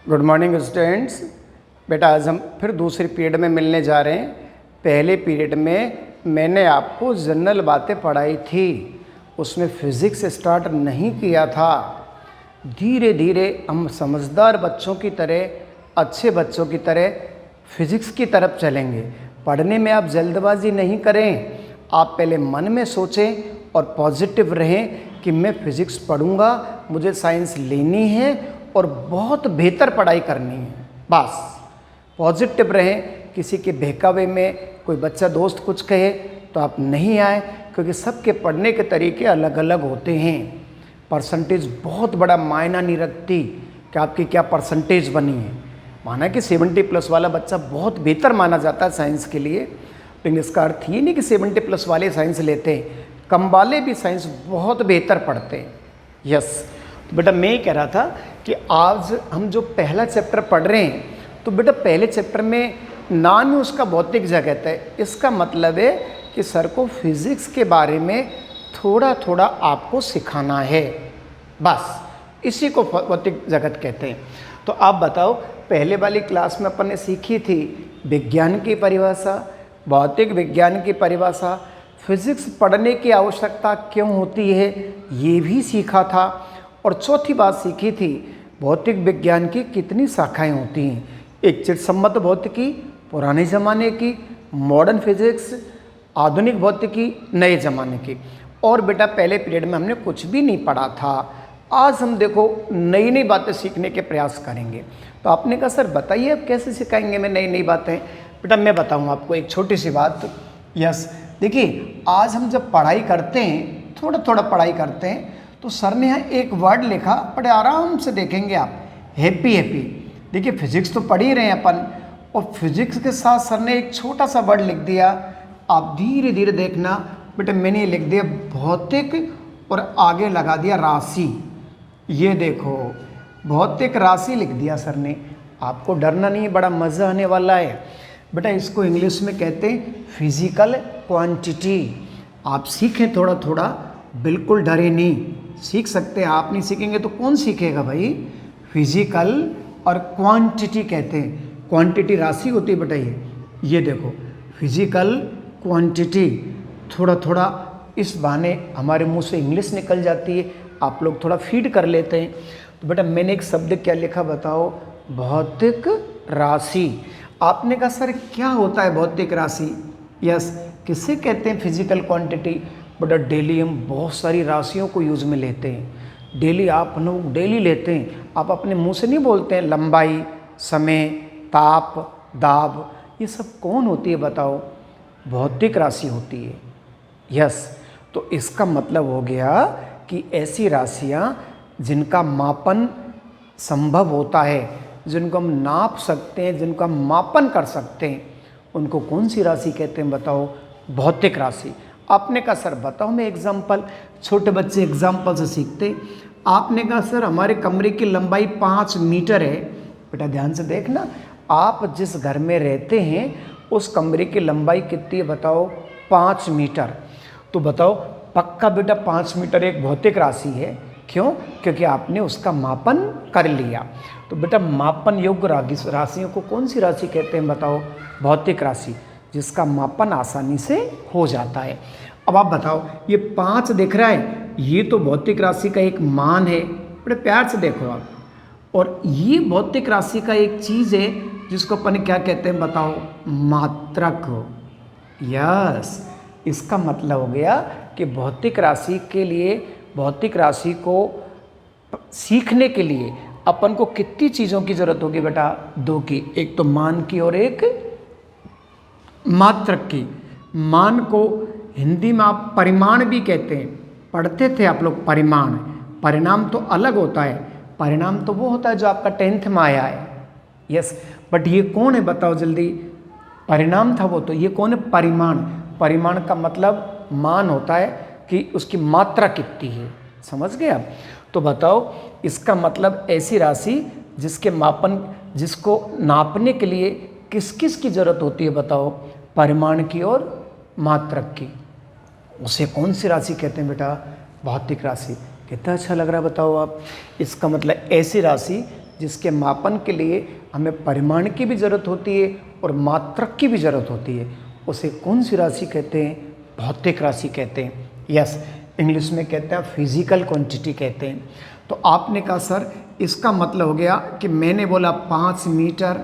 Good morning students. बेटा आज हम फिर दूसरे पीरियड में मिलने जा रहे हैं। पहले पीरियड में मैंने आपको जनरल बातें पढ़ाई थी, उसमें फिज़िक्स स्टार्ट नहीं किया था। धीरे धीरे हम समझदार बच्चों की तरह, अच्छे बच्चों की तरह फिज़िक्स की तरफ चलेंगे। पढ़ने में आप जल्दबाजी नहीं करें, आप पहले मन में सोचें और पॉजिटिव रहें कि मैं फ़िज़िक्स पढ़ूंगा, मुझे साइंस लेनी है और बहुत बेहतर पढ़ाई करनी है। बस पॉजिटिव रहें। किसी के बहकावे में कोई बच्चा दोस्त कुछ कहे तो आप नहीं आए, क्योंकि सबके पढ़ने के तरीके अलग अलग होते हैं। परसेंटेज बहुत बड़ा मायना नहीं रखती कि आपकी क्या परसेंटेज बनी है। माना कि 70+ वाला बच्चा बहुत बेहतर माना जाता है साइंस के लिए, लेकिन इसका अर्थ ये नहीं कि 70+ वाले साइंस लेते हैं, कम वाले भी साइंस बहुत बेहतर पढ़ते हैं। यस, तो बेटा मैं ये कह रहा था कि आज हम जो पहला चैप्टर पढ़ रहे हैं, तो बेटा पहले चैप्टर में नाम ही उसका भौतिक जगत है। इसका मतलब है कि सर को फिज़िक्स के बारे में थोड़ा थोड़ा आपको सिखाना है, बस इसी को भौतिक जगत कहते हैं। तो आप बताओ, पहले वाली क्लास में अपन ने सीखी थी विज्ञान की परिभाषा, भौतिक विज्ञान की परिभाषा, फिज़िक्स पढ़ने की आवश्यकता क्यों होती है ये भी सीखा था, और चौथी बात सीखी थी भौतिक विज्ञान की कितनी शाखाएं होती हैं। एक चिरसम्मत भौतिकी, पुराने ज़माने की, मॉडर्न फिज़िक्स, आधुनिक भौतिकी, नए ज़माने की। और बेटा पहले पीरियड में हमने कुछ भी नहीं पढ़ा था। आज हम देखो नई नई बातें सीखने के प्रयास करेंगे। तो आपने कहा सर बताइए अब कैसे सिखाएंगे मैं नई नई बातें। बेटा मैं बताऊँ आपको एक छोटी सी बात। यस, देखिए आज हम जब पढ़ाई करते हैं, थोड़ा थोड़ा पढ़ाई करते हैं, तो सर ने यहाँ एक वर्ड लिखा, बड़े आराम से देखेंगे आप, हैप्पी हैप्पी। देखिए फिजिक्स तो पढ़ ही रहे हैं अपन, और फिजिक्स के साथ सर ने एक छोटा सा वर्ड लिख दिया। आप धीरे धीरे देखना बेटा, मैंने ये लिख दिया भौतिक और आगे लगा दिया राशि। ये देखो भौतिक राशि लिख दिया सर ने। आपको डरना नहीं है, बड़ा मज़ा आने वाला है। बेटा इसको इंग्लिश में कहते हैं फिजिकल क्वांटिटी। आप सीखें थोड़ा थोड़ा, बिल्कुल डरे नहीं, सीख सकते हैं। आप नहीं सीखेंगे तो कौन सीखेगा भाई। फिजिकल और क्वांटिटी कहते हैं, क्वांटिटी राशि होती है बेटा। ये देखो फिजिकल क्वांटिटी, थोड़ा थोड़ा इस बहाने हमारे मुंह से इंग्लिश निकल जाती है, आप लोग थोड़ा फीड कर लेते हैं। तो बेटा मैंने एक शब्द क्या लिखा बताओ, भौतिक राशि। आपने कहा सर क्या होता है भौतिक राशि। यस, किसे कहते हैं फिजिकल क्वांटिटी। बेटा डेली हम बहुत सारी राशियों को यूज़ में लेते हैं। डेली आप लोग डेली लेते हैं, आप अपने मुंह से नहीं बोलते हैं। लंबाई, समय, ताप, दाब, ये सब कौन होती है बताओ, भौतिक राशि होती है। यस, तो इसका मतलब हो गया कि ऐसी राशियाँ जिनका मापन संभव होता है, जिनको हम नाप सकते हैं, जिनका हम मापन कर सकते हैं, उनको कौन सी राशि कहते हैं बताओ, भौतिक राशि। आपने कहा सर बताओ मैं एग्जाम्पल। छोटे बच्चे एग्जाम्पल से सीखते। आपने कहा सर हमारे कमरे की लंबाई 5 मीटर है। बेटा ध्यान से देखना, आप जिस घर में रहते हैं उस कमरे की लंबाई कितनी है बताओ, 5 मीटर। तो बताओ पक्का बेटा 5 मीटर एक भौतिक राशि है। क्यों? क्योंकि आपने उसका मापन कर लिया। तो बेटा मापन योग्य राशियों को कौन सी राशि कहते हैं बताओ, भौतिक राशि, जिसका मापन आसानी से हो जाता है। अब आप बताओ ये 5 दिख रहा है, ये तो भौतिक राशि का एक मान है। बड़े प्यार से देखो आप, और ये भौतिक राशि का एक चीज़ है जिसको अपन क्या कहते हैं बताओ, मात्रक। यस, इसका मतलब हो गया कि भौतिक राशि के लिए, भौतिक राशि को सीखने के लिए अपन को कितनी चीज़ों की ज़रूरत होगी बेटा, 2 की। एक तो मान की और एक मात्रक की। मान को हिंदी में आप परिमाण भी कहते हैं, पढ़ते थे आप लोग परिमाण। परिणाम तो अलग होता है, परिणाम तो वो होता है जो आपका 10th में आया है। यस, बट ये कौन है बताओ जल्दी, परिणाम था वो, तो ये कौन है, परिमाण। परिमाण का मतलब मान होता है कि उसकी मात्रा कितनी है, समझ गए आप। तो बताओ इसका मतलब ऐसी राशि जिसके मापन, जिसको नापने के लिए किस किस की ज़रूरत होती है बताओ, परिमाण की और मात्रक की। उसे कौन सी राशि कहते हैं बेटा, भौतिक राशि। कितना अच्छा लग रहा है बताओ आप। इसका मतलब ऐसी राशि जिसके मापन के लिए हमें परिमाण की भी ज़रूरत होती है और मात्रक की भी ज़रूरत होती है, उसे कौन सी राशि कहते हैं? भौतिक राशि कहते हैं। यस, इंग्लिश में कहते हैं फिजिकल क्वांटिटी कहते हैं। तो आपने कहा सर इसका मतलब हो गया कि मैंने बोला 5 मीटर,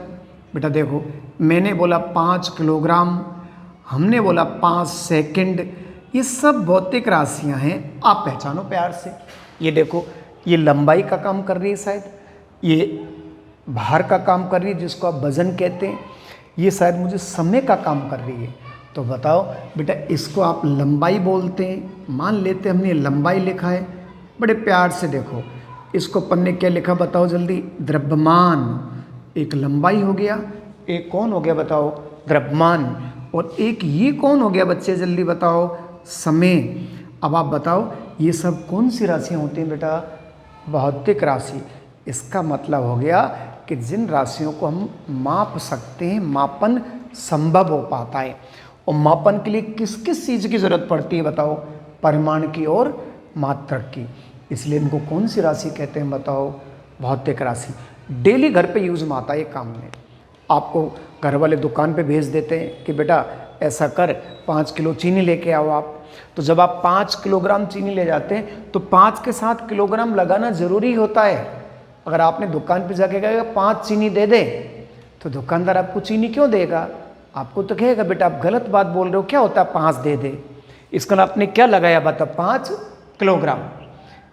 बेटा देखो मैंने बोला 5 किलोग्राम, हमने बोला 5 सेकंड, ये सब भौतिक राशियां हैं। आप पहचानो प्यार से। ये देखो ये लंबाई का काम कर रही है, शायद ये भार का काम कर रही है जिसको आप वजन कहते हैं, ये शायद मुझे समय का काम कर रही है। तो बताओ बेटा इसको आप लंबाई बोलते हैं, मान लेते हमने लंबाई लिखा है। बड़े प्यार से देखो इसको पन्ने क्या लिखा बताओ जल्दी? द्रव्यमान। एक लंबाई हो गया, एक कौन हो गया बताओ? द्रव्यमान। और एक ये कौन हो गया बच्चे जल्दी बताओ? समय। अब आप बताओ ये सब कौन सी राशियाँ होती हैं बेटा? भौतिक राशि। इसका मतलब हो गया कि जिन राशियों को हम माप सकते हैं, मापन संभव हो पाता है। और मापन के लिए किस किस चीज़ की ज़रूरत पड़ती है बताओ? परिमाण की और मात्रक की। इसलिए इनको कौन सी राशि कहते हैं बताओ? भौतिक राशि। डेली घर पे यूज में आता है ये काम में। आपको घर वाले दुकान पे भेज देते हैं कि बेटा ऐसा कर 5 किलो चीनी लेके आओ आप। तो जब आप 5 किलोग्राम चीनी ले जाते हैं तो 5 के साथ किलोग्राम लगाना ज़रूरी होता है। अगर आपने दुकान पे जाके कहेगा 5 चीनी दे दे, तो दुकानदार आपको चीनी क्यों देगा? आपको तो कहेगा बेटा आप गलत बात बोल रहे हो, क्या होता है 5 दे दे। इसका आपने क्या लगाया बता? 5 किलोग्राम।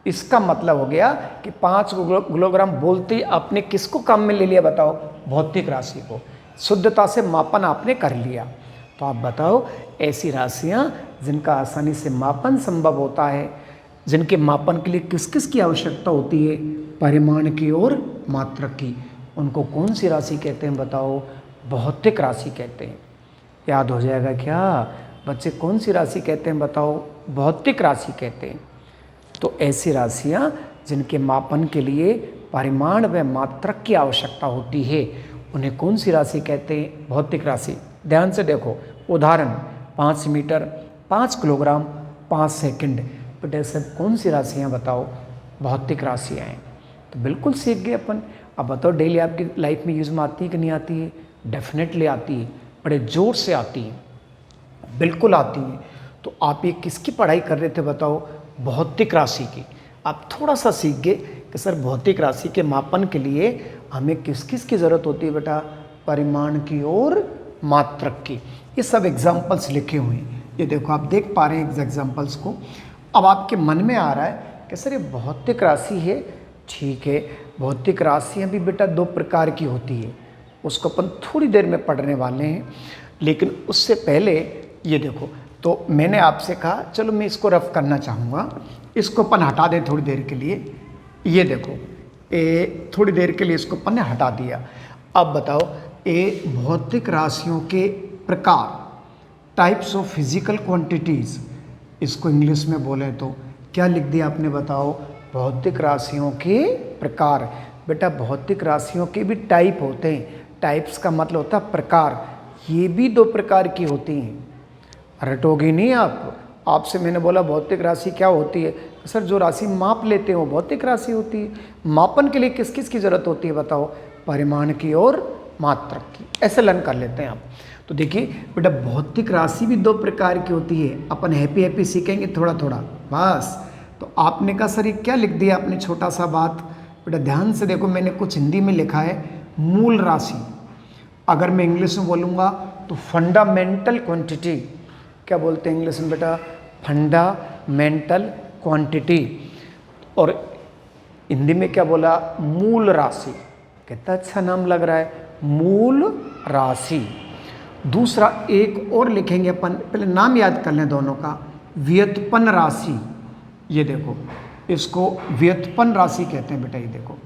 इसका मतलब हो गया कि 5 किलोग्राम बोलते ही आपने किसको काम में ले लिया बताओ? भौतिक राशि को। शुद्धता से मापन आपने कर लिया। तो आप बताओ ऐसी राशियाँ जिनका आसानी से मापन संभव होता है, जिनके मापन के लिए किस किस की आवश्यकता होती है? परिमाण की और मात्रक की। उनको कौन सी राशि कहते हैं बताओ? भौतिक राशि कहते हैं। याद हो जाएगा क्या बच्चे? कौन सी राशि कहते हैं बताओ? भौतिक राशि कहते हैं। तो ऐसी राशियाँ जिनके मापन के लिए परिमाण व मात्रक की आवश्यकता होती है, उन्हें कौन सी राशि कहते हैं? भौतिक राशि। ध्यान से देखो उदाहरण 5 मीटर, 5 किलोग्राम, 5 सेकंड। बेटा सब कौन सी राशियाँ बताओ? भौतिक राशियाँ हैं। तो बिल्कुल सीख गए अपन। अब बताओ डेली आपकी लाइफ में यूज़ में आती है कि नहीं आती है? डेफिनेटली आती है, बड़े ज़ोर से आती है, बिल्कुल आती है। तो आप ये किसकी पढ़ाई कर रहे थे बताओ? भौतिक राशि की। आप थोड़ा सा सीख गए कि सर भौतिक राशि के मापन के लिए हमें किस किस की ज़रूरत होती है बेटा? परिमाण की और मात्रक की। ये सब एग्जाम्पल्स लिखे हुए हैं, ये देखो आप देख पा रहे हैं एग्जाम्पल्स को। अब आपके मन में आ रहा है कि सर ये भौतिक राशि है, ठीक है। भौतिक राशियाँ भी बेटा 2 प्रकार की होती है, उसको अपन थोड़ी देर में पढ़ने वाले हैं। लेकिन उससे पहले ये देखो, तो मैंने आपसे कहा चलो मैं इसको रफ करना चाहूँगा, इसको अपन हटा दें थोड़ी देर के लिए। ये देखो थोड़ी देर के लिए इसको अपन ने हटा दिया। अब बताओ भौतिक राशियों के प्रकार, टाइप्स ऑफ फिजिकल क्वांटिटीज़, इसको इंग्लिश में बोले तो क्या लिख दिया आपने बताओ? भौतिक राशियों के प्रकार। बेटा भौतिक राशियों के भी टाइप होते हैं। टाइप्स का मतलब होता है प्रकार। ये भी 2 प्रकार की होती हैं, रटोगे नहीं आप। आपसे मैंने बोला भौतिक राशि क्या होती है? सर जो राशि माप लेते हो भौतिक राशि होती है। मापन के लिए किस किस की ज़रूरत होती है बताओ? परिमाण की और मात्रक की। ऐसे लर्न कर लेते हैं आप। तो देखिए बेटा भौतिक राशि भी 2 प्रकार की होती है। अपन हैप्पी हैप्पी सीखेंगे थोड़ा थोड़ा बस। तो आपने कहा सर ये क्या लिख दिया आपने छोटा सा बात? बेटा ध्यान से देखो, मैंने कुछ हिंदी में लिखा है मूल राशि। अगर मैं इंग्लिश में बोलूँगा तो फंडामेंटल क्वांटिटी। क्या बोलते हैं इंग्लिश में बेटा? Fundamental quantity. और हिंदी में क्या बोला? मूल राशि। कितना अच्छा नाम लग रहा है, मूल राशि। दूसरा एक और लिखेंगे अपन, पहले नाम याद कर लें दोनों का, व्युत्पन्न राशि। ये देखो इसको व्युत्पन्न राशि कहते हैं बेटा। ये देखो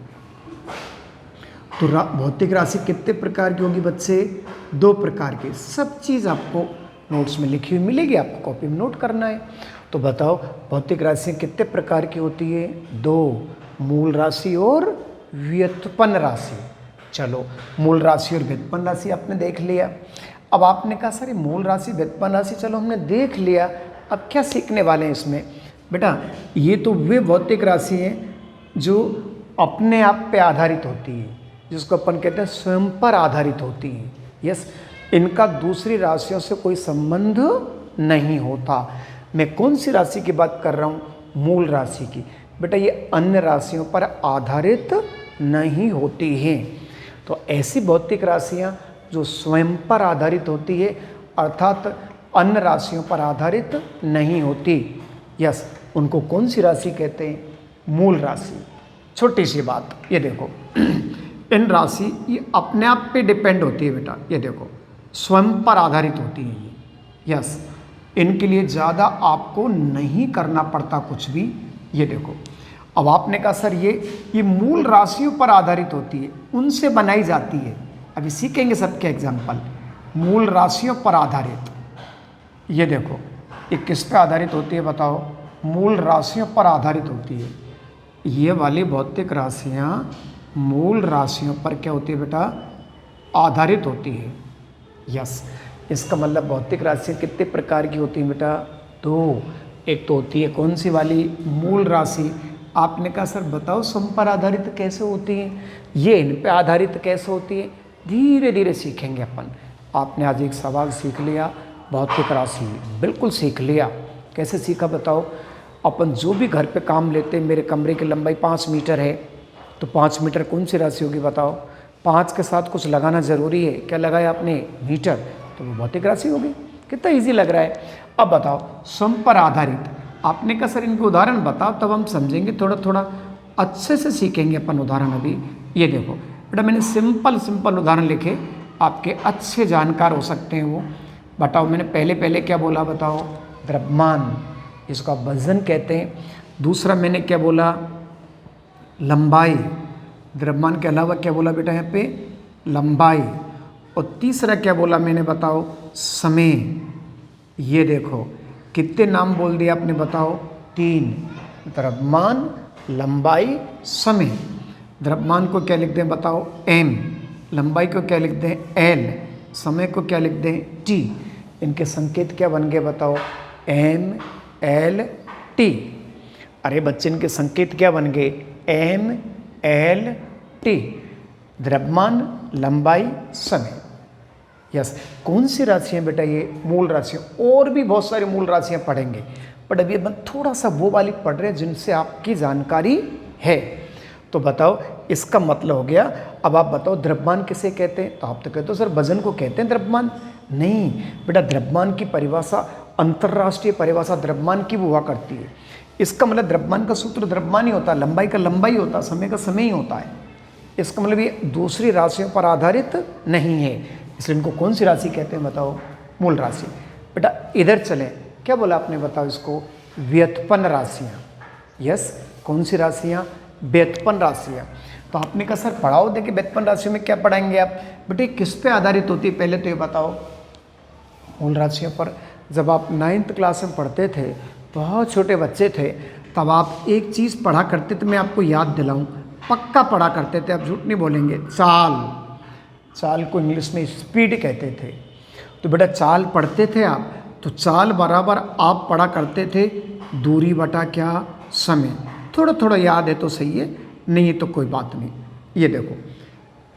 तो भौतिक राशि कितने प्रकार की होगी बच्चे? 2 प्रकार की। सब चीज़ आपको नोट्स में लिखी हुई मिलेगी, आपको कॉपी में नोट करना है। तो बताओ भौतिक राशि कितने प्रकार की होती है? 2, मूल राशि और व्युत्पन्न राशि। चलो मूल राशि और व्युत्पन्न राशि आपने देख लिया। अब आपने कहा सर मूल राशि व्युत्पन्न राशि चलो हमने देख लिया, अब क्या सीखने वाले हैं इसमें? बेटा ये तो वे भौतिक राशि हैं जो अपने आप पे आधारित होती है, जिसको अपन कहते हैं स्वयं पर आधारित होती है। यस, इनका दूसरी राशियों से कोई संबंध नहीं होता। मैं कौन सी राशि की बात कर रहा हूँ? मूल राशि की। बेटा ये अन्य राशियों पर आधारित नहीं होती हैं। तो ऐसी भौतिक राशियाँ जो स्वयं पर आधारित होती है, अर्थात अन्य राशियों पर आधारित नहीं होती, यस, उनको कौन सी राशि कहते हैं? मूल राशि। छोटी सी बात, ये देखो इन राशि ये अपने आप पे डिपेंड होती है बेटा, ये देखो स्वयं पर आधारित होती है ये। यस, इनके लिए ज़्यादा आपको नहीं करना पड़ता कुछ भी। ये देखो, अब आपने कहा सर ये मूल राशियों पर आधारित होती है, उनसे बनाई जाती है। अभी सीखेंगे सबके एग्जाम्पल। मूल राशियों पर आधारित, ये देखो ये किस पे आधारित होती है बताओ? मूल राशियों पर आधारित होती है। ये वाली भौतिक राशियाँ मूल राशियों पर क्या होती है बेटा? आधारित होती है। यस, इसका मतलब भौतिक राशियाँ कितने प्रकार की होती हैं बेटा? दो। एक तो होती है कौन सी वाली? मूल राशि। आपने कहा सर बताओ स्वयं पर आधारित कैसे होती है, ये इन पे आधारित कैसे होती है? धीरे धीरे सीखेंगे अपन। आपने आज एक सवाल सीख लिया, भौतिक राशि बिल्कुल सीख लिया। कैसे सीखा बताओ? अपन जो भी घर पे काम लेते हैं, मेरे कमरे की लंबाई 5 मीटर है, तो 5 मीटर कौन सी राशि होगी बताओ? 5 के साथ कुछ लगाना ज़रूरी है, क्या लगाया आपने? मीटर, तो वो भौतिक राशि होगी। कितना इजी लग रहा है। अब बताओ स्वयं पर आधारित, आपने कहा सर इनके उदाहरण बताओ, तब हम समझेंगे, थोड़ा थोड़ा अच्छे से सीखेंगे अपन उदाहरण। अभी ये देखो बेटा, मैंने सिंपल उदाहरण लिखे, आपके अच्छे जानकार हो सकते हैं वो। बताओ मैंने पहले क्या बोला बताओ? द्रव्यमान, इसको आप वजन कहते हैं। दूसरा मैंने क्या बोला? लंबाई। द्रव्यमान के अलावा क्या बोला बेटा यहाँ पे? लंबाई। और तीसरा क्या बोला मैंने बताओ? समय। ये देखो कितने नाम बोल दिए आपने बताओ? 3। द्रव्यमान, लंबाई, समय। द्रव्यमान को क्या लिख दें बताओ? m। लंबाई को क्या लिख दें? l। समय को क्या लिख दें? t। इनके संकेत क्या बन गए बताओ? m, l, t। अरे बच्चे इनके संकेत क्या बन गए? m, l, t। द्रव्यमान, लंबाई, समय। यस, कौन सी राशियाँ बेटा? ये मूल राशियाँ। और भी बहुत सारी मूल राशियाँ पढ़ेंगे, बट अभी अपन थोड़ा सा वो वाली पढ़ रहे हैं जिनसे आपकी जानकारी है। तो बताओ इसका मतलब हो गया। अब आप बताओ द्रव्यमान किसे कहते हैं? तो आप तो कहते हो सर वजन को कहते हैं द्रव्यमान। नहीं बेटा, द्रव्यमान की परिभाषा, अंतर्राष्ट्रीय परिभाषा द्रव्यमान की हुआ करती है। इसका मतलब द्रव्यमान का सूत्र द्रव्यमान ही होता है, लंबाई का लंबाई होता है, समय का समय ही होता है। इसका मतलब ये दूसरी राशियों पर आधारित नहीं है, इसलिए इनको कौन सी राशि कहते हैं बताओ? मूल राशि। बेटा इधर चलें, क्या बोला आपने बताओ इसको? व्युत्पन्न राशियाँ। यस, कौन सी राशियाँ? व्युत्पन्न राशियाँ। तो आपने कहा सर पढ़ाओ, देखिए व्युत्पन्न राशियों में क्या पढ़ाएंगे आप? बेटे किस पे आधारित होती है पहले तो ये बताओ? मूल राशियों पर। जब आप 9th क्लास में पढ़ते थे, बहुत छोटे बच्चे थे, तब आप एक चीज़ पढ़ा करते थे, मैं आपको याद दिलाऊं, पक्का पढ़ा करते थे, आप झूठ नहीं बोलेंगे। चाल को इंग्लिश में स्पीड कहते थे। तो बेटा चाल पढ़ते थे आप, तो चाल बराबर आप पढ़ा करते थे दूरी बटा क्या? समय। थोड़ा थोड़ा याद है तो सही है, नहीं है तो कोई बात नहीं। ये देखो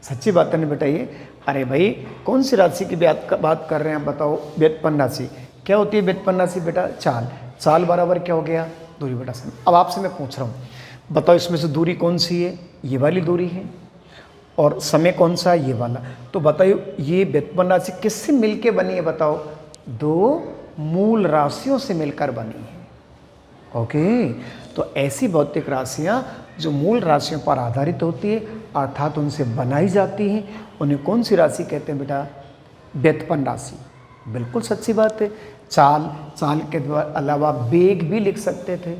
सच्ची बात नहीं बेटा ये। अरे भाई कौन सी राशि की बात कर रहे हैं आप बताओ? व्युत्पन्न राशि। क्या होती है व्युत्पन्न राशि बेटा? चाल बराबर क्या हो गया? दूरी बटा समय। अब आपसे मैं पूछ रहा हूँ, बताओ इसमें से दूरी कौन सी है? ये वाली दूरी है। और समय कौन सा है? ये वाला। तो बताइए ये व्युत्पन्न राशि किससे मिलके बनी है बताओ? दो मूल राशियों से मिलकर बनी है। ओके, तो ऐसी भौतिक राशियाँ जो मूल राशियों पर आधारित होती है, अर्थात उनसे बनाई जाती हैं, उन्हें कौन सी राशि कहते हैं बेटा? व्युत्पन्न राशि। बिल्कुल सच्ची बात है। चाल के अलावा वेग भी लिख सकते थे।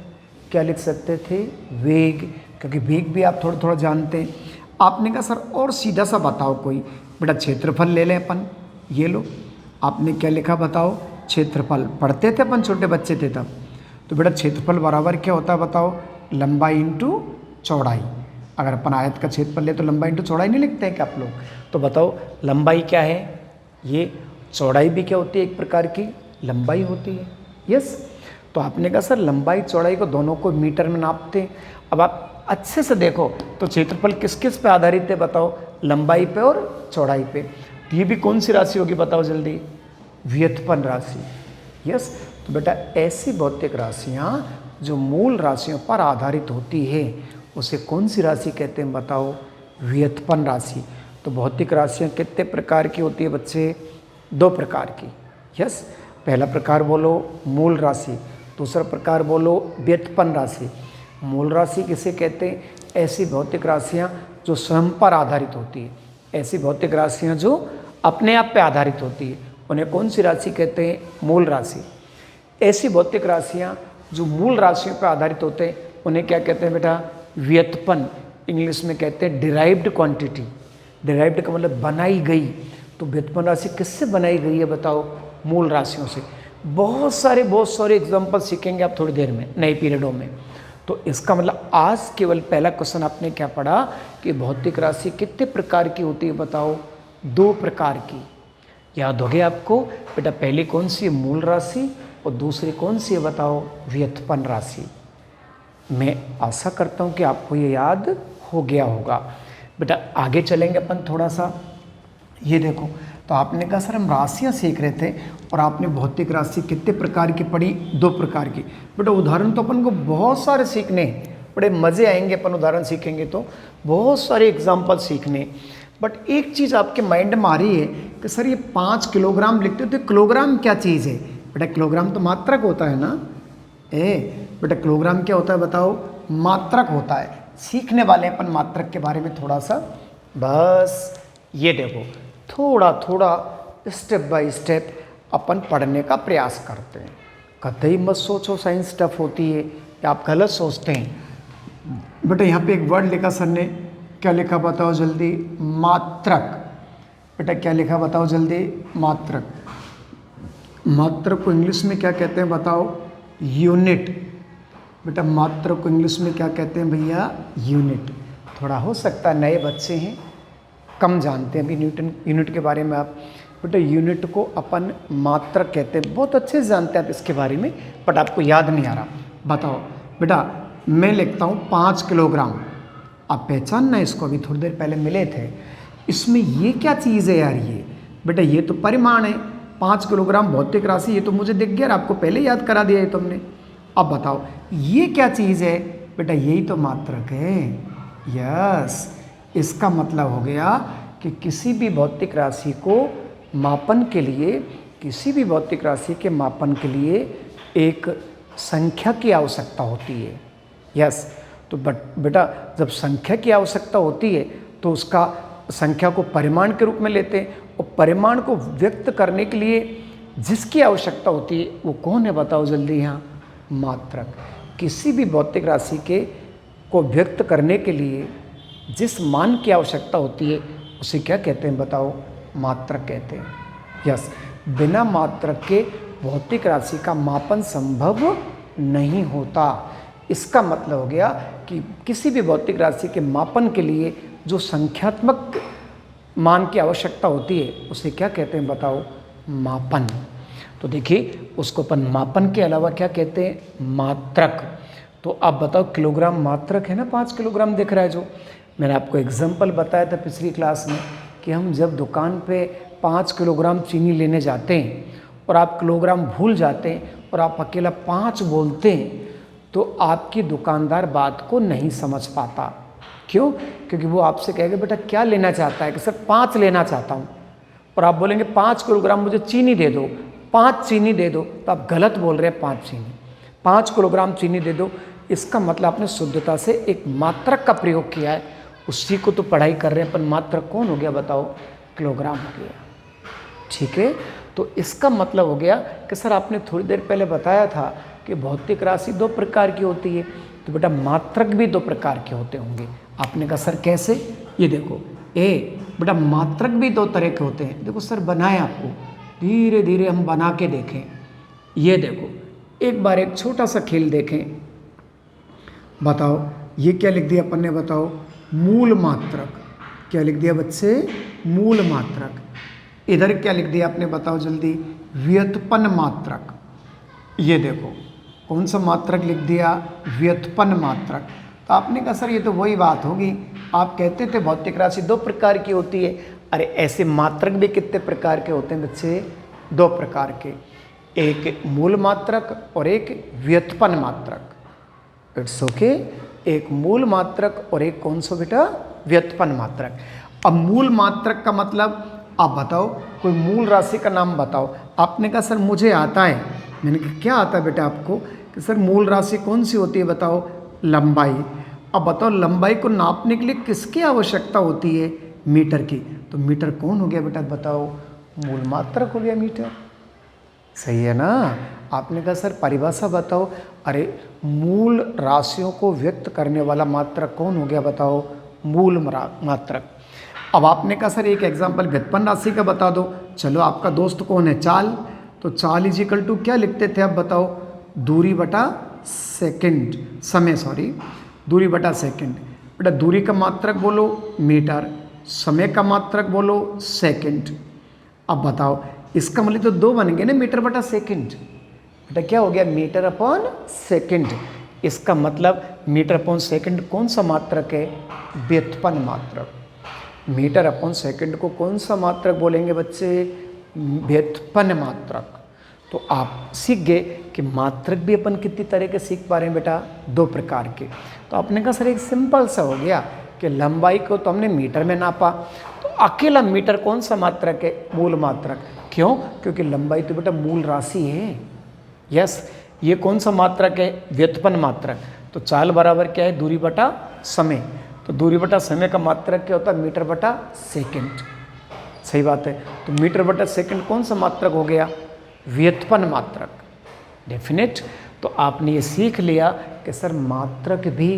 क्या लिख सकते थे? वेग, क्योंकि वेग भी आप थोड़ा थोड़ा जानते हैं। आपने कहा सर और सीधा सा बताओ कोई? बेटा क्षेत्रफल ले लें अपन। ये लो, आपने क्या लिखा बताओ? क्षेत्रफल। पढ़ते थे अपन, छोटे बच्चे थे तब। तो बेटा क्षेत्रफल बराबर क्या होता है बताओ? लंबाई इंटू चौड़ाई। अगर अपन आयत का क्षेत्रफल ले तो लंबाई इंटू चौड़ाई नहीं लिखते हैं क्या आप लोग? तो बताओ लंबाई क्या है? ये चौड़ाई भी क्या होती है? एक प्रकार की लंबाई होती है। यस, तो आपने कहा सर लंबाई चौड़ाई को दोनों को मीटर में नापते हैं। अब आप अच्छे से देखो तो क्षेत्रफल किस किस पे आधारित है बताओ, लंबाई पे और चौड़ाई पे। तो ये भी कौन सी राशि होगी बताओ जल्दी, व्युत्पन्न राशि। यस, तो बेटा ऐसी भौतिक राशियाँ जो मूल राशियों पर आधारित होती है उसे कौन सी राशि कहते हैं बताओ, व्युत्पन्न राशि। तो भौतिक राशियाँ कितने प्रकार की होती है बच्चे, 2 प्रकार की। यस, पहला प्रकार बोलो मूल राशि, दूसरा प्रकार बोलो व्युत्पन्न राशि। मूल राशि किसे कहते हैं, ऐसी भौतिक राशियाँ जो स्वयं पर आधारित होती है, ऐसी भौतिक राशियाँ जो अपने आप पे आधारित होती है उन्हें कौन सी राशि कहते हैं, मूल राशि। ऐसी भौतिक राशियाँ जो मूल राशियों पर आधारित होते हैं उन्हें क्या कहते हैं बेटा, व्युत्पन्न, इंग्लिश में कहते हैं डिराइव्ड क्वांटिटी। डिराइव्ड का मतलब बनाई गई। तो व्युत्पन्न राशि किससे बनाई गई है बताओ, मूल राशियों से। बहुत सारे एग्जाम्पल सीखेंगे आप थोड़ी देर में नए पीरियडों में। तो इसका मतलब आज केवल पहला क्वेश्चन आपने क्या पढ़ा कि भौतिक राशि कितने प्रकार की होती है बताओ, 2 प्रकार की। याद हो गया आपको बेटा, पहली कौन सी है, मूल राशि, और दूसरी कौन सी है बताओ, व्युत्पन्न राशि। मैं आशा करता हूँ कि आपको ये याद हो गया होगा। बेटा आगे चलेंगे अपन थोड़ा सा। ये देखो, तो आपने कहा सर हम राशियाँ सीख रहे थे और आपने भौतिक राशि कितने प्रकार की पढ़ी, 2 प्रकार की। बेटा उदाहरण तो अपन को बहुत सारे सीखने, बड़े मज़े आएंगे अपन उदाहरण सीखेंगे तो, बहुत सारे एग्जाम्पल सीखने। बट एक चीज़ आपके माइंड में आ रही है कि सर ये 5 किलोग्राम लिखते हो तो किलोग्राम क्या चीज़ है। बेटा किलोग्राम तो मात्रक होता है ना। बेटा किलोग्राम क्या होता है बताओ, मात्रक होता है। सीखने वाले अपन मात्रक के बारे में थोड़ा सा, बस ये देखो थोड़ा थोड़ा स्टेप बाय स्टेप अपन पढ़ने का प्रयास करते हैं। कतई मत सोचो साइंस टफ होती है या आप गलत सोचते हैं। बेटा यहाँ पे एक वर्ड लिखा सर ने, क्या लिखा बताओ जल्दी, मात्रक। बेटा क्या लिखा बताओ जल्दी, मात्रक। मात्रक को इंग्लिश में क्या कहते हैं बताओ, यूनिट। बेटा मात्रक को इंग्लिश में क्या कहते हैं भैया, यूनिट। थोड़ा हो सकता है नए बच्चे हैं, कम जानते हैं अभी यूनिट के बारे में आप। बेटा यूनिट को अपन मात्रक कहते हैं, बहुत अच्छे से जानते हैं आप इसके बारे में, बट आपको याद नहीं आ रहा। बताओ बेटा मैं लिखता हूँ 5 किलोग्राम, आप पहचानना इसको, अभी थोड़ी देर पहले मिले थे। इसमें ये क्या चीज़ है यार, ये बेटा ये तो परिमाण है, 5 किलोग्राम भौतिक राशि, ये तो मुझे दिख गया, आपको पहले याद करा दिया है तुमने। अब बताओ ये क्या चीज़ है, बेटा यही तो मात्रक है। यस, इसका मतलब हो गया कि किसी भी भौतिक राशि को मापन के लिए, किसी भी भौतिक राशि के मापन के लिए एक संख्या की आवश्यकता होती है। यस, तो बेटा जब संख्या की आवश्यकता होती है तो उसका संख्या को परिमाण के रूप में लेते हैं, और परिमाण को व्यक्त करने के लिए जिसकी आवश्यकता होती है वो कौन है बताओ जल्दी, यहाँ मात्रक। किसी भी भौतिक राशि के को व्यक्त करने के लिए जिस मान की आवश्यकता होती है उसे क्या कहते हैं बताओ, मात्रक कहते हैं। यस, बिना मात्रक के भौतिक राशि का मापन संभव नहीं होता। इसका मतलब हो गया कि किसी भी भौतिक राशि के मापन के लिए जो संख्यात्मक मान की आवश्यकता होती है उसे क्या कहते हैं बताओ, मापन। तो देखिए उसको अपन मापन के अलावा क्या कहते हैं, मात्रक। तो अब बताओ किलोग्राम मात्रक है ना, 5 किलोग्राम दिख रहा है जो मैंने आपको एग्जाम्पल बताया था पिछली क्लास में कि हम जब दुकान पे 5 किलोग्राम चीनी लेने जाते हैं और आप किलोग्राम भूल जाते हैं और आप अकेला 5 बोलते हैं तो आपकी दुकानदार बात को नहीं समझ पाता। क्यों? क्योंकि वो आपसे कहेगा बेटा क्या लेना चाहता है, कि सर 5 लेना चाहता हूँ, और आप बोलेंगे 5 किलोग्राम मुझे चीनी दे दो, 5 चीनी दे दो, तो आप गलत बोल रहे हैं, 5 चीनी, 5 किलोग्राम चीनी दे दो। इसका मतलब आपने शुद्धता से एक मात्रक का प्रयोग किया है, उसी को तो पढ़ाई कर रहे हैं अपन। मात्रक कौन हो गया बताओ, किलोग्राम हो गया। ठीक है, तो इसका मतलब हो गया कि सर आपने थोड़ी देर पहले बताया था कि भौतिक राशि 2 प्रकार की होती है, तो बेटा मात्रक भी 2 प्रकार के होते होंगे। आपने कहा सर कैसे, ये देखो बेटा मात्रक भी 2 तरह के होते हैं। देखो सर बनाए आपको, धीरे धीरे हम बना के देखें। ये देखो एक बार एक छोटा सा खेल देखें। बताओ ये क्या लिख दिया अपन ने बताओ, मूल मात्रक। क्या लिख दिया बच्चे, मूल मात्रक। इधर क्या लिख दिया आपने बताओ जल्दी, व्युत्पन्न मात्रक। ये देखो कौन सा मात्रक लिख दिया, व्युत्पन्न मात्रक। तो आपने कहा सर ये तो वही बात होगी, आप कहते थे भौतिक राशि दो प्रकार की होती है। अरे ऐसे मात्रक भी कितने प्रकार के होते हैं बच्चे? दो प्रकार के, एक मूल मात्रक और एक व्युत्पन्न मात्रक। इट्स ओके, एक मूल मात्रक और एक कौन सा बेटा? व्युत्पन्न मात्रक। अब मूल मात्रक का मतलब आप बताओ, कोई मूल राशि का नाम बताओ। आपने कहा सर मुझे आता है। मैंने कहा क्या आता है बेटा आपको? कि सर मूल राशि कौन सी होती है बताओ? लंबाई। अब बताओ लंबाई को नापने के लिए किसकी आवश्यकता होती है? मीटर की। तो मीटर कौन हो गया बेटा बताओ? मूल मात्रक हो गया मीटर। सही है ना? आपने कहा सर परिभाषा बताओ। अरे मूल राशियों को व्यक्त करने वाला मात्रक कौन हो गया बताओ? मूल मात्रक। अब आपने कहा सर एक एग्जाम्पल व्युत्पन्न राशि का बता दो। चलो आपका दोस्त कौन है? चाल। तो चाल इज इक्वल टू क्या लिखते थे आप बताओ? दूरी बटा सेकंड, समय सॉरी, दूरी बटा सेकंड। बेटा दूरी का मात्रक बोलो मीटर, समय का मात्रक बोलो सेकंड। अब बताओ इसका मतलब तो दो बन गए ना, मीटर बटा सेकंड। बेटा क्या हो गया? Metre upon second. इसका मतलब मीटर अपॉन सेकंड कौन सा मात्रक है? व्युत्पन्न मात्रक। मीटर अपॉन सेकंड को कौन सा मात्रक बोलेंगे बच्चे? व्युत्पन्न मात्रक। तो आप सीख गए कि मात्रक भी अपन कितनी तरह के सीख पा रहे हैं बेटा? दो प्रकार के। तो आपने कहा सर एक सिंपल सा हो गया कि लंबाई को तो हमने मीटर में नापा, तो अकेला मीटर कौन सा मात्रक है? मूल मात्रक। क्यों? क्योंकि लंबाई तो बेटा मूल राशि है। यस, ये कौन सा मात्रक है? व्युत्पन्न मात्रक। तो चाल बराबर क्या है? दूरी बटा समय। तो दूरी बटा समय का मात्रक क्या होता है? मीटर बटा सेकंड। सही बात है। तो मीटर बटा सेकंड कौन सा मात्रक हो गया? व्युत्पन्न मात्रक। डेफिनेट। तो आपने ये सीख लिया कि सर मात्रक भी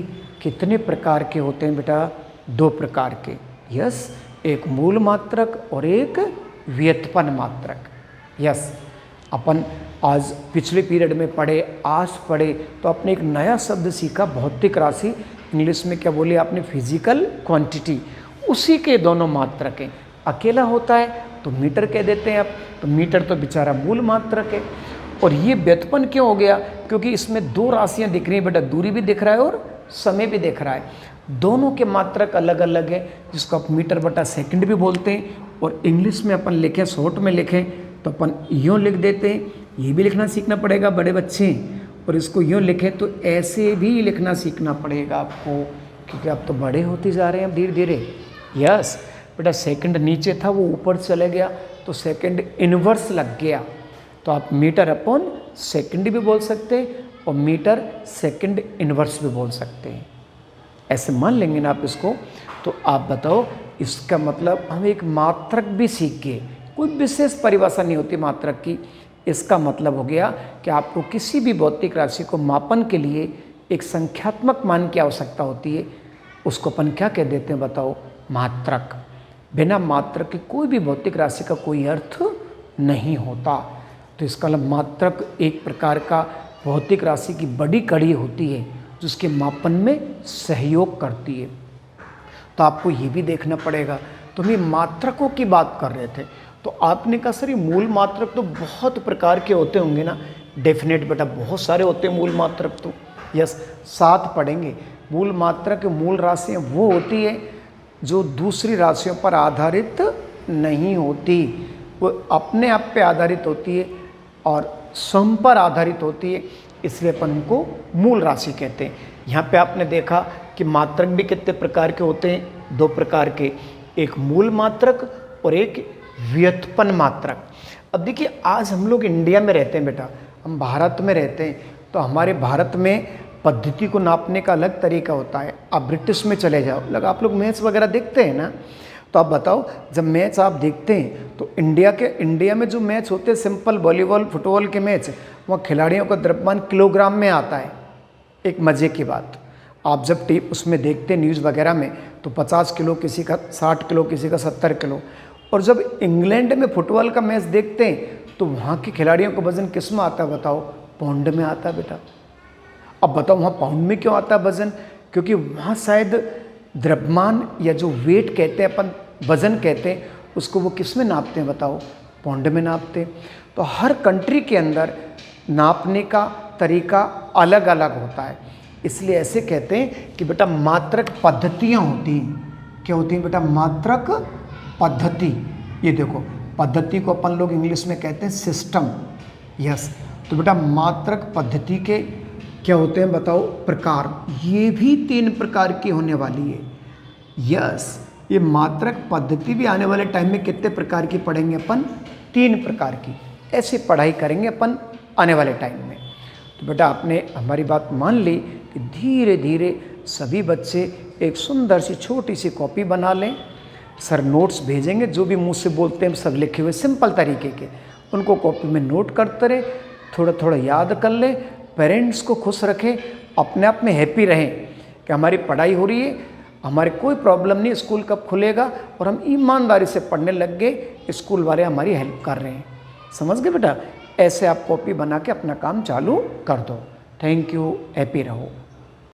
कितने प्रकार के होते हैं बेटा? दो प्रकार के। यस, एक मूल मात्रक और एक व्युत्पन्न मात्रक। यस, अपन आज पिछले पीरियड में पढ़े, आज पढ़े, तो आपने एक नया शब्द सीखा भौतिक राशि। इंग्लिश में क्या बोले आपने? Physical quantity. उसी के दोनों मात्रक हैं। अकेला होता है तो मीटर कह देते हैं आप, तो मीटर तो बेचारा मूल मात्रक है। और ये व्युत्पन्न क्यों हो गया? क्योंकि इसमें दो राशियां दिख रही हैं बेटा, दूरी भी दिख रहा है और समय भी दिख रहा है। दोनों के मात्रक अलग अलग है, जिसको आप मीटर बटा सेकंड भी बोलते हैं। और इंग्लिश में अपन लिखें, शॉर्ट में लिखें तो अपन यूँ लिख देते हैं। ये भी लिखना सीखना पड़ेगा बड़े बच्चे। और इसको यूँ लिखें तो ऐसे भी लिखना सीखना पड़ेगा आपको, क्योंकि आप तो बड़े होते जा रहे हैं अब धीरे धीरे। यस बेटा, सेकंड नीचे था वो ऊपर चले गया तो सेकंड इनवर्स लग गया। तो आप मीटर अपॉन सेकंड भी बोल सकते हैं और मीटर सेकंड इनवर्स भी बोल सकते हैं। ऐसे मान लेंगे ना आप इसको। तो आप बताओ इसका मतलब हम एक मात्रक भी सीख गए। कोई विशेष परिभाषा नहीं होती मात्रक की। इसका मतलब हो गया कि आपको किसी भी भौतिक राशि को मापन के लिए एक संख्यात्मक मान की आवश्यकता होती है। उसको अपन क्या कह देते हैं बताओ? मात्रक। बिना मात्रक के कोई भी भौतिक राशि का कोई अर्थ नहीं होता। तो इसका मतलब मात्रक एक प्रकार का भौतिक राशि की बड़ी कड़ी होती है जिसके मापन में सहयोग करती है। तो आपको ये भी देखना पड़ेगा। तो हम ये मात्रकों की बात कर रहे थे, तो आपने कहा सर ये मूल मात्रक तो बहुत प्रकार के होते होंगे ना? डेफिनेट बेटा, बहुत सारे होते हैं मूल मात्रक तो। यस, 7 पढ़ेंगे। मूल मात्रक मूल राशियाँ वो होती है जो दूसरी राशियों पर आधारित नहीं होती, वो अपने आप पे आधारित होती है और स्वयं पर आधारित होती है, इसलिए अपन उनको मूल राशि कहते हैं। यहाँ पे आपने देखा कि मात्रक भी कितने प्रकार के होते हैं? 2 प्रकार के, एक मूल मात्रक और एक व्युत्पन्न मात्रक। अब देखिए आज हम लोग इंडिया में रहते हैं बेटा, हम भारत में रहते हैं, तो हमारे भारत में पद्धति को नापने का अलग तरीका होता है। आप ब्रिटिश में चले जाओ, लगा आप लोग मैच वगैरह देखते हैं ना, तो आप बताओ जब मैच आप देखते हैं तो इंडिया में जो मैच होते हैं सिंपल वॉलीबॉल फुटबॉल के मैच, वहाँ खिलाड़ियों का द्रव्यमान किलोग्राम में आता है। एक मज़े की बात, आप जब टीम उसमें देखते हैं न्यूज़ वगैरह में तो 50 किलो किसी का, 60 किलो किसी का, 70 किलो। और जब इंग्लैंड में फुटबॉल का मैच देखते हैं तो वहाँ के खिलाड़ियों का वजन किस में आता है बताओ? पाउंड में आता है बेटा। अब बताओ वहाँ पाउंड में क्यों आता है वजन? क्योंकि वहाँ शायद द्रव्यमान या जो वेट कहते हैं अपन, वजन कहते हैं, उसको वो किस में नापते हैं बताओ? पाउंड में नापते हैं। तो हर कंट्री के अंदर नापने का तरीका अलग अलग होता है। इसलिए ऐसे कहते हैं कि बेटा मात्रक पद्धतियाँ होती हैं। क्या होती हैं बेटा? मात्रक पद्धति। ये देखो, पद्धति को अपन लोग इंग्लिश में कहते हैं सिस्टम। यस, तो बेटा मात्रक पद्धति के क्या होते हैं बताओ? प्रकार। ये भी 3 प्रकार की होने वाली है। यस, ये मात्रक पद्धति भी आने वाले टाइम में कितने प्रकार की पढ़ेंगे अपन? 3 प्रकार की। ऐसी पढ़ाई करेंगे अपन आने वाले टाइम में। तो बेटा आपने हमारी बात मान ली कि धीरे धीरे सभी बच्चे एक सुंदर सी छोटी सी कॉपी बना लें। सर नोट्स भेजेंगे, जो भी मुंह से बोलते हैं सब लिखे हुए सिंपल तरीके के, उनको कॉपी में नोट करते रहे, थोड़ा थोड़ा याद कर ले। पेरेंट्स को खुश रखें, अपने आप में हैप्पी रहें कि हमारी पढ़ाई हो रही है, हमारे कोई प्रॉब्लम नहीं, स्कूल कब खुलेगा, और हम ईमानदारी से पढ़ने लग गए, स्कूल वाले हमारी हेल्प कर रहे हैं। समझ गए बेटा? ऐसे आप कॉपी बना के अपना काम चालू कर दो। थैंक यू, हैप्पी रहो।